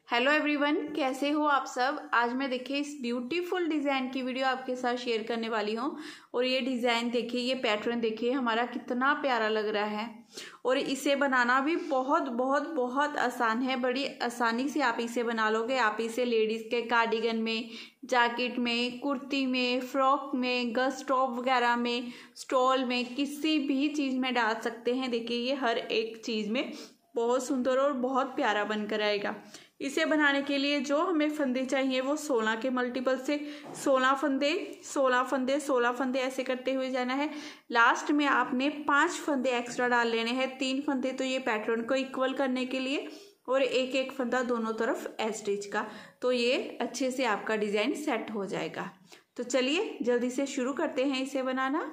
Hello everyone, कैसे हो आप सब। आज मैं देखिए इस ब्यूटीफुल डिज़ाइन की वीडियो आपके साथ शेयर करने वाली हूँ। और ये डिज़ाइन देखिए, ये पैटर्न देखिए हमारा कितना प्यारा लग रहा है। और इसे बनाना भी बहुत बहुत बहुत आसान है। बड़ी आसानी से आप इसे बना लोगे। आप इसे लेडीज़ के कार्डिगन में, जैकेट में, कुर्ती में, फ्रॉक में, गर्ल्स टॉप वगैरह में, स्टॉल में, किसी भी चीज़ में डाल सकते हैं। देखिए ये हर एक चीज़ में बहुत सुंदर और बहुत प्यारा बनकर आएगा। इसे बनाने के लिए जो हमें फंदे चाहिए वो 16 के मल्टीपल से 16 फंदे 16 फंदे 16 फंदे ऐसे करते हुए जाना है। लास्ट में आपने 5 फंदे एक्स्ट्रा डाल लेने हैं। 3 फंदे तो ये पैटर्न को इक्वल करने के लिए और एक एक फंदा दोनों तरफ स्टिच का, तो ये अच्छे से आपका डिज़ाइन सेट हो जाएगा। तो चलिए जल्दी से शुरू करते हैं इसे बनाना।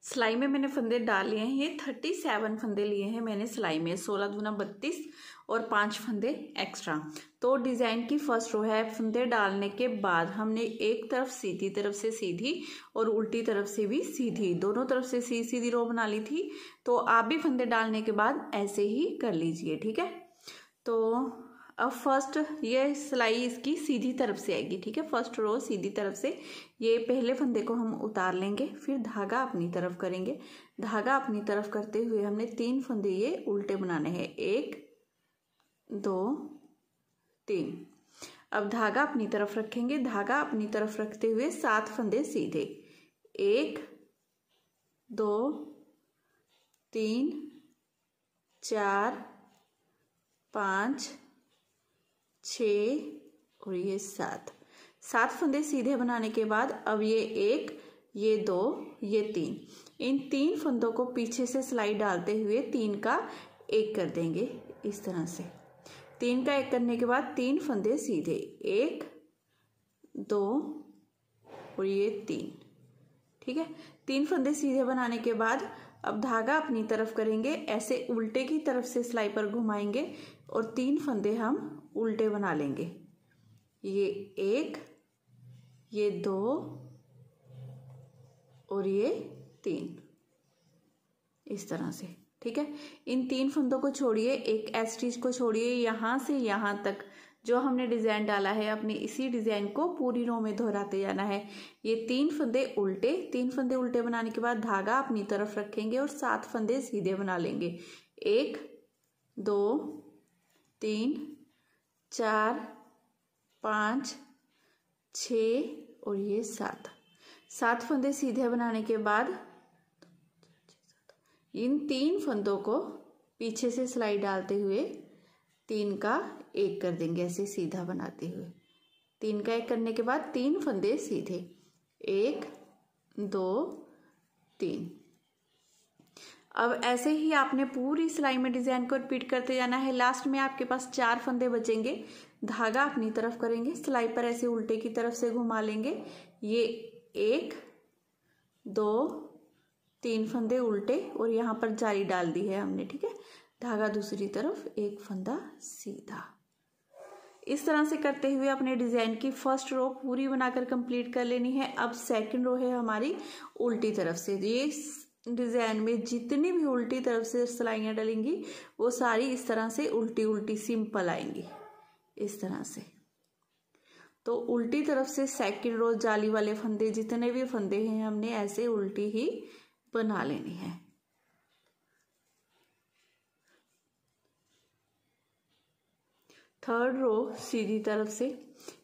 सिलाई में मैंने फंदे डाल लिए हैं। ये 37 फंदे लिए हैं मैंने सिलाई में, 16 दूना 32 और 5 फंदे एक्स्ट्रा। तो डिज़ाइन की फर्स्ट रो है। फंदे डालने के बाद हमने एक तरफ से सीधी और उल्टी तरफ से भी सीधी, दोनों तरफ से सीधी सीधी रो बना ली थी। तो आप भी फंदे डालने के बाद ऐसे ही कर लीजिए, ठीक है। तो अब फर्स्ट ये सिलाई इसकी सीधी तरफ से आएगी, ठीक है। फर्स्ट रो सीधी तरफ से ये पहले फंदे को हम उतार लेंगे, फिर धागा अपनी तरफ करेंगे। धागा अपनी तरफ करते हुए हमने 3 फंदे ये उल्टे बनाने हैं, 1 2 3। अब धागा अपनी तरफ रखेंगे। धागा अपनी तरफ रखते हुए 7 फंदे सीधे, 1 2 3 4 5 6 और ये 7 फंदे सीधे बनाने के बाद अब ये 1 ये 2 ये 3, इन 3 फंदों को पीछे से सिलाई डालते हुए 3 का 1 कर देंगे इस तरह से। 3 का 1 करने के बाद 3 फंदे सीधे, 1 2 और ये 3, ठीक है। 3 फंदे सीधे बनाने के बाद अब धागा अपनी तरफ करेंगे, ऐसे उल्टे की तरफ से सिलाई पर घुमाएंगे और 3 फंदे हम उल्टे बना लेंगे। ये 1 ये 2 और ये 3 इस तरह से, ठीक है। इन 3 फंदों को छोड़िए, एक स्टिच को छोड़िए, यहाँ से यहाँ तक जो हमने डिज़ाइन डाला है अपने इसी डिज़ाइन को पूरी रो में दोहराते जाना है। ये 3 फंदे उल्टे, 3 फंदे उल्टे बनाने के बाद धागा अपनी तरफ रखेंगे और 7 फंदे सीधे बना लेंगे, 1 2 3 4 5 6 और ये 7 फंदे सीधे बनाने के बाद इन 3 फंदों को पीछे से सिलाई डालते हुए 3 का 1 कर देंगे, ऐसे सीधा बनाते हुए। 3 का 1 करने के बाद 3 फंदे सीधे, 1 2 3। अब ऐसे ही आपने पूरी सिलाई में डिज़ाइन को रिपीट करते जाना है। लास्ट में आपके पास 4 फंदे बचेंगे। धागा अपनी तरफ करेंगे, सिलाई पर ऐसे उल्टे की तरफ से घुमा लेंगे। ये 1 2 3 फंदे उल्टे और यहाँ पर जाली डाल दी है हमने, ठीक है। धागा दूसरी तरफ, 1 फंदा सीधा। इस तरह से करते हुए अपने डिज़ाइन की फर्स्ट रो पूरी बनाकर कंप्लीट कर लेनी है। अब सेकंड रो है हमारी उल्टी तरफ से। ये डिज़ाइन में जितनी भी उल्टी तरफ से सिलाइयाँ डलेंगी वो सारी इस तरह से उल्टी उल्टी सिंपल आएंगी इस तरह से। तो उल्टी तरफ से सेकंड रो जाली वाले फंदे जितने भी फंदे हैं हमने ऐसे उल्टी ही बना लेनी है। थर्ड रो सीधी तरफ से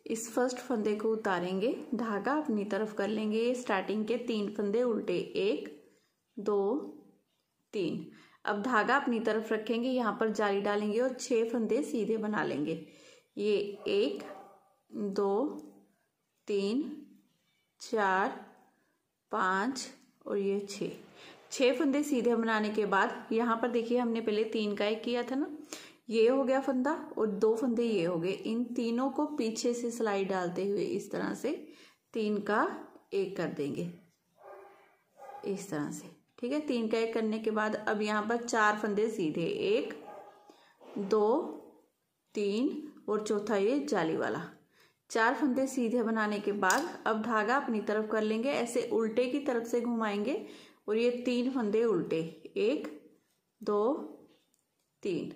इस फर्स्ट फंदे को उतारेंगे, धागा अपनी तरफ कर लेंगे। स्टार्टिंग के 3 फंदे उल्टे, 1 2 3। अब धागा अपनी तरफ रखेंगे, यहाँ पर जाली डालेंगे और 6 फंदे सीधे बना लेंगे। ये 1 2 3 4 5 और ये 6 फंदे सीधे बनाने के बाद यहाँ पर देखिए हमने पहले 3 का 1 किया था ना, ये हो गया फंदा और 2 फंदे ये हो गए। इन तीनों को पीछे से सिलाई डालते हुए इस तरह से 3 का 1 कर देंगे इस तरह से, ठीक है। 3 का 1 करने के बाद अब यहाँ पर 4 फंदे सीधे, 1 2 3 और चौथा ये जाली वाला। 4 फंदे सीधे बनाने के बाद अब धागा अपनी तरफ कर लेंगे, ऐसे उल्टे की तरफ से घुमाएंगे और ये 3 फंदे उल्टे, 1 2 3,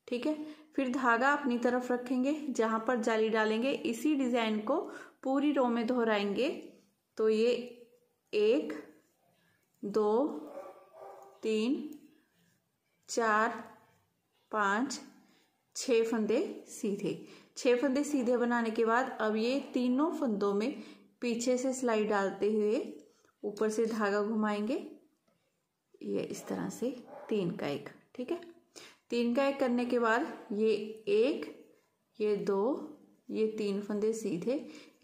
ठीक है। फिर धागा अपनी तरफ रखेंगे, जहां पर जाली डालेंगे इसी डिजाइन को पूरी रो में दोहराएंगे। तो ये 1 2 3 4 5 6 फंदे सीधे। 6 फंदे सीधे बनाने के बाद अब ये तीनों फंदों में पीछे से सिलाई डालते हुए ऊपर से धागा घुमाएंगे, ये इस तरह से 3 का 1। ठीक है, 3 का 1 करने के बाद ये 1 ये 2 ये 3 फंदे सीधे,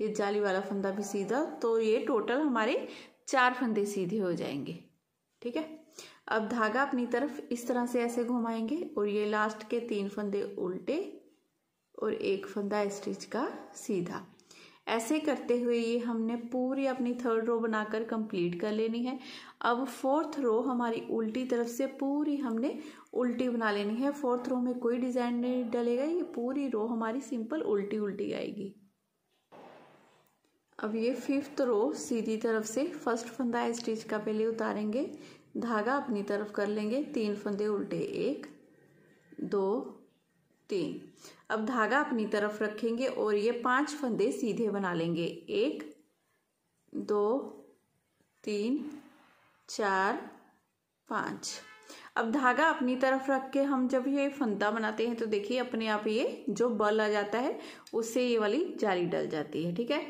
ये जाली वाला फंदा भी सीधा, तो ये टोटल हमारे 4 फंदे सीधे हो जाएंगे। ठीक है, अब धागा अपनी तरफ इस तरह से ऐसे घुमाएंगे और ये लास्ट के 3 फंदे उल्टे और 1 फंदा स्टिच का सीधा। ऐसे करते हुए ये हमने पूरी अपनी 3rd रो बनाकर कंप्लीट कर लेनी है। अब 4th रो हमारी उल्टी तरफ से पूरी हमने उल्टी बना लेनी है। 4th रो में कोई डिजाइन नहीं डलेगा, ये पूरी रो हमारी सिंपल उल्टी उल्टी आएगी। अब ये 5th रो सीधी तरफ से फर्स्ट फंदा स्टिच का पहले उतारेंगे, धागा अपनी तरफ कर लेंगे, 3 फंदे उल्टे 1 2 3। अब धागा अपनी तरफ रखेंगे और ये 5 फंदे सीधे बना लेंगे, 1 2 3 4 5। अब धागा अपनी तरफ रख के हम जब ये फंदा बनाते हैं तो देखिए अपने आप ये जो बल आ जाता है उससे ये वाली जाली डल जाती है। ठीक है,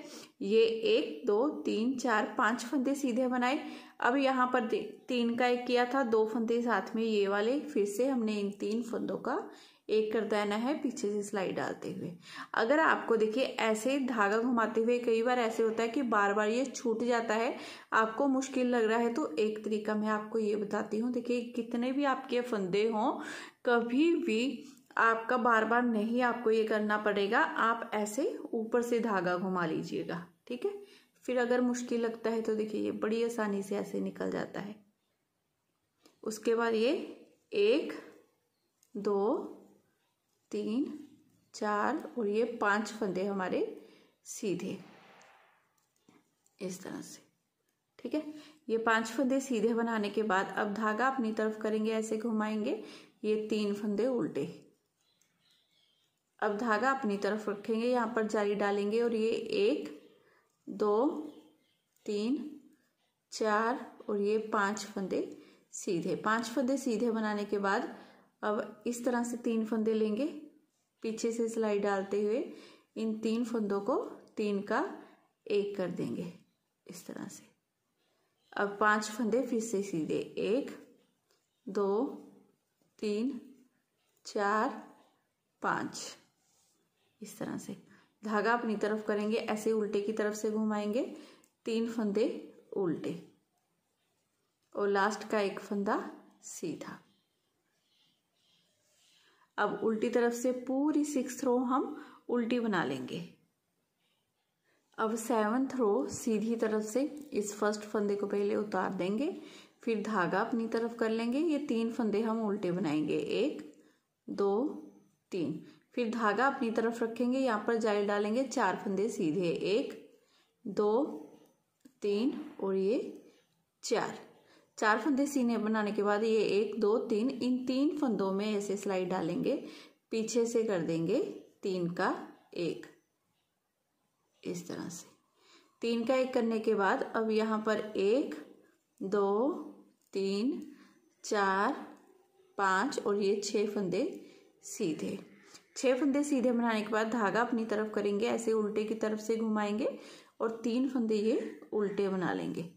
ये 1 2 3 4 5 फंदे सीधे बनाए। अब यहाँ पर 3 का 1 किया था, 2 फंदे साथ में ये वाले, फिर से हमने इन 3 फंदों का 1 कर देना है पीछे से सिलाई डालते हुए। अगर आपको देखिए ऐसे धागा घुमाते हुए कई बार ऐसे होता है कि बार बार ये छूट जाता है, आपको मुश्किल लग रहा है, तो एक तरीका मैं आपको ये बताती हूँ। देखिए कितने भी आपके फंदे हों, कभी भी आपका बार बार नहीं आपको ये करना पड़ेगा, आप ऐसे ऊपर से धागा घुमा लीजिएगा। ठीक है, फिर अगर मुश्किल लगता है तो देखिए ये बड़ी आसानी से ऐसे निकल जाता है। उसके बाद ये 1 2 3 4 और ये 5 फंदे हमारे सीधे इस तरह से। ठीक है, ये 5 फंदे सीधे बनाने के बाद अब धागा अपनी तरफ करेंगे, ऐसे घुमाएंगे, ये 3 फंदे उल्टे। अब धागा अपनी तरफ रखेंगे, यहाँ पर जाली डालेंगे और ये 1 2 3 4 और ये 5 फंदे सीधे। 5 फंदे सीधे बनाने के बाद अब इस तरह से 3 फंदे लेंगे, पीछे से सिलाई डालते हुए इन 3 फंदों को 3 का 1 कर देंगे इस तरह से। अब 5 फंदे फिर से सीधे, 1 2 3 4 5 इस तरह से। धागा अपनी तरफ करेंगे, ऐसे उल्टे की तरफ से घुमाएंगे, 3 फंदे उल्टे और लास्ट का 1 फंदा सीधा। अब उल्टी तरफ से पूरी 6th रो हम उल्टी बना लेंगे। अब 7th रो सीधी तरफ से इस फर्स्ट फंदे को पहले उतार देंगे, फिर धागा अपनी तरफ कर लेंगे, ये 3 फंदे हम उल्टे बनाएंगे, 1 2 3। फिर धागा अपनी तरफ रखेंगे, यहाँ पर जाली डालेंगे, 4 फंदे सीधे, 1 2 3 और ये 4 फंदे सीने बनाने के बाद ये 1 2 3 इन 3 फंदों में ऐसे सिलाई डालेंगे, पीछे से कर देंगे 3 का 1 इस तरह से। 3 का 1 करने के बाद अब यहाँ पर 1 2 3 4 5 और ये 6 फंदे सीधे। 6 फंदे सीधे बनाने के बाद धागा अपनी तरफ करेंगे, ऐसे उल्टे की तरफ से घुमाएंगे और 3 फंदे ये उल्टे बना लेंगे।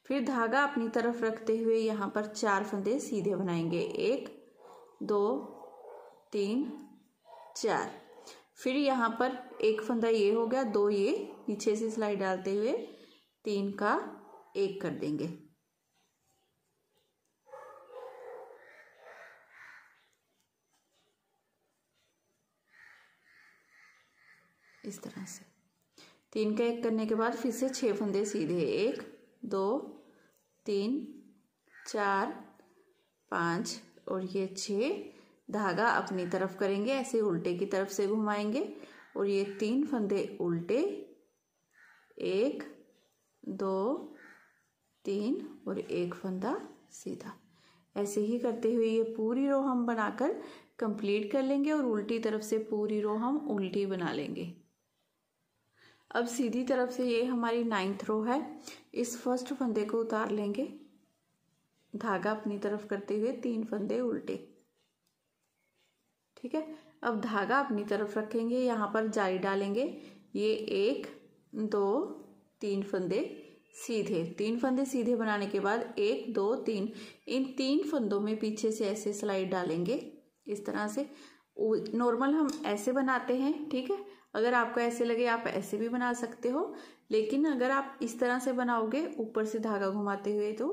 फिर धागा अपनी तरफ रखते हुए यहाँ पर 4 फंदे सीधे बनाएंगे, 1 2 3 4। फिर यहाँ पर 1 फंदा ये हो गया, 2 ये पीछे से सिलाई डालते हुए 3 का 1 कर देंगे। इस तरह से 3 का 1 करने के बाद फिर से 6 फंदे सीधे, 1 2 3 4 5 और ये 6। धागा अपनी तरफ करेंगे, ऐसे उल्टे की तरफ से घुमाएंगे और ये 3 फंदे उल्टे, 1 2 3 और 1 फंदा सीधा। ऐसे ही करते हुए ये पूरी रो हम बनाकर कंप्लीट कर लेंगे और उल्टी तरफ से पूरी रो हम उल्टी बना लेंगे। अब सीधी तरफ से ये हमारी 9th रो है, इस फर्स्ट फंदे को उतार लेंगे, धागा अपनी तरफ करते हुए 3 फंदे उल्टे। ठीक है, अब धागा अपनी तरफ रखेंगे, यहाँ पर जाली डालेंगे, ये 1 2 3 फंदे सीधे, 3 फंदे सीधे बनाने के बाद 1 2 3, इन 3 फंदों में पीछे से ऐसे स्लाइड डालेंगे इस तरह से। नॉर्मल हम ऐसे बनाते हैं, ठीक है, अगर आपको ऐसे लगे आप ऐसे भी बना सकते हो, लेकिन अगर आप इस तरह से बनाओगे ऊपर से धागा घुमाते हुए तो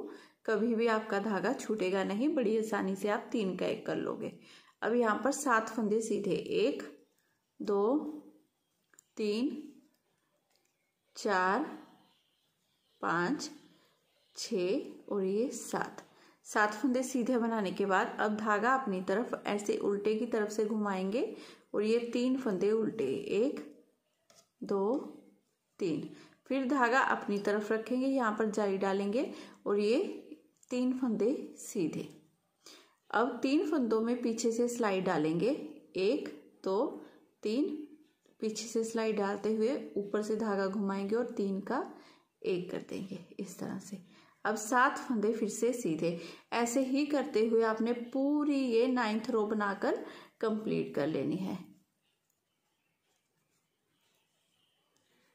कभी भी आपका धागा छूटेगा नहीं, बड़ी आसानी से आप 3 का 1 कर लोगे। अब यहाँ पर 7 फंदे सीधे, 1 2 3 4 5 6 और ये 7 फंदे सीधे बनाने के बाद अब धागा अपनी तरफ ऐसे उल्टे की तरफ से घुमाएंगे और ये 3 फंदे उल्टे, 1 2 3, फिर धागा अपनी तरफ रखेंगे, यहाँ पर जाली डालेंगे और ये 3 फंदे सीधे। अब 3 फंदों में पीछे से स्लाइड डालेंगे, 1 2 3, पीछे से स्लाइड डालते हुए ऊपर से धागा घुमाएंगे और 3 का 1 कर देंगे इस तरह से। अब 7 फंदे फिर से सीधे, ऐसे ही करते हुए आपने पूरी ये 9th रो बनाकर कंप्लीट कर लेनी है।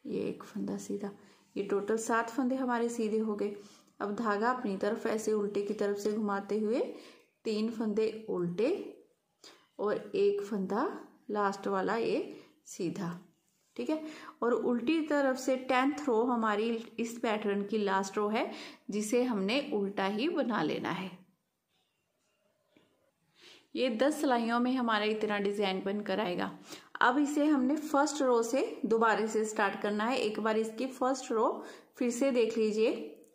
ये 1 फंदा सीधा, ये टोटल 7 फंदे हमारे सीधे हो गए। अब धागा अपनी तरफ ऐसे उल्टे की तरफ से घुमाते हुए 3 फंदे उल्टे और 1 फंदा लास्ट वाला ये सीधा। ठीक है, और उल्टी तरफ से 10th रो हमारी इस पैटर्न की लास्ट रो है, जिसे हमने उल्टा ही बना लेना है। ये 10 सिलाइयों में हमारा इतना डिजाइन बनकर आएगा। अब इसे हमने फर्स्ट रो से दोबारा से स्टार्ट करना है। एक बार इसकी फर्स्ट रो फिर से देख लीजिए,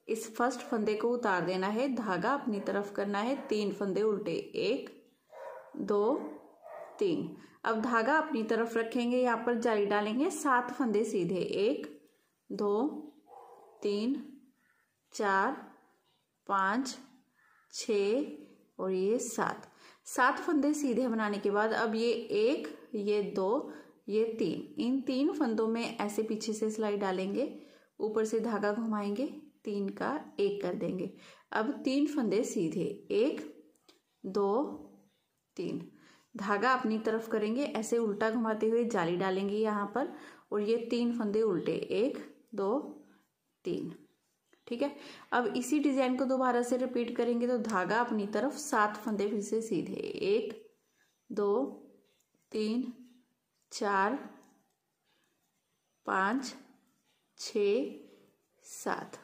इस फर्स्ट फंदे को उतार देना है, धागा अपनी तरफ करना है, 3 फंदे उल्टे, 1 2 3। अब धागा अपनी तरफ रखेंगे, यहाँ पर जाली डालेंगे, 7 फंदे सीधे, 1 2 3 4 5 6 और ये 7 फंदे सीधे बनाने के बाद अब ये 1 ये 2 ये 3, इन 3 फंदों में ऐसे पीछे से स्लाइड डालेंगे, ऊपर से धागा घुमाएंगे, 3 का 1 कर देंगे। अब 3 फंदे सीधे, 1 2 3, धागा अपनी तरफ करेंगे, ऐसे उल्टा घुमाते हुए जाली डालेंगे यहाँ पर और ये 3 फंदे उल्टे, 1 2 3। ठीक है, अब इसी डिजाइन को दोबारा से रिपीट करेंगे तो धागा अपनी तरफ 7 फंदे फिर से सीधे, 1 2 3 4 5 6 7।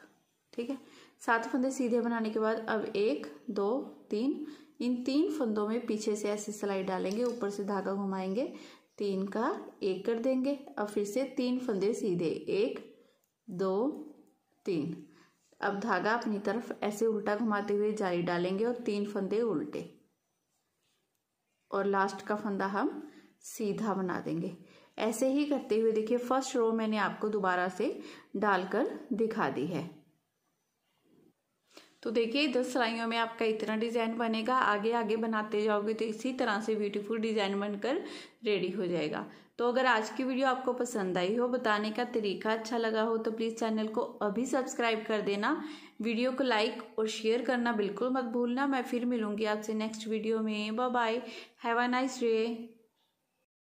ठीक है, 7 फंदे सीधे बनाने के बाद अब 1 2 3, इन 3 फंदों में पीछे से ऐसे स्लाइड डालेंगे, ऊपर से धागा घुमाएंगे, 3 का 1 कर देंगे। अब फिर से 3 फंदे सीधे, 1 2 3, अब धागा अपनी तरफ ऐसे उल्टा घुमाते हुए जाली डालेंगे और 3 फंदे उल्टे और लास्ट का फंदा हम सीधा बना देंगे। ऐसे ही करते हुए देखिए फर्स्ट रो मैंने आपको दोबारा से डालकर दिखा दी है। तो देखिए 10 सिलाइयों में आपका इतना डिजाइन बनेगा। आगे आगे बनाते जाओगे तो इसी तरह से ब्यूटीफुल डिजाइन बनकर रेडी हो जाएगा। तो अगर आज की वीडियो आपको पसंद आई हो, बताने का तरीका अच्छा लगा हो, तो प्लीज़ चैनल को अभी सब्सक्राइब कर देना, वीडियो को लाइक और शेयर करना बिल्कुल मत भूलना। मैं फिर मिलूंगी आपसे नेक्स्ट वीडियो में। Bye bye, have a nice day.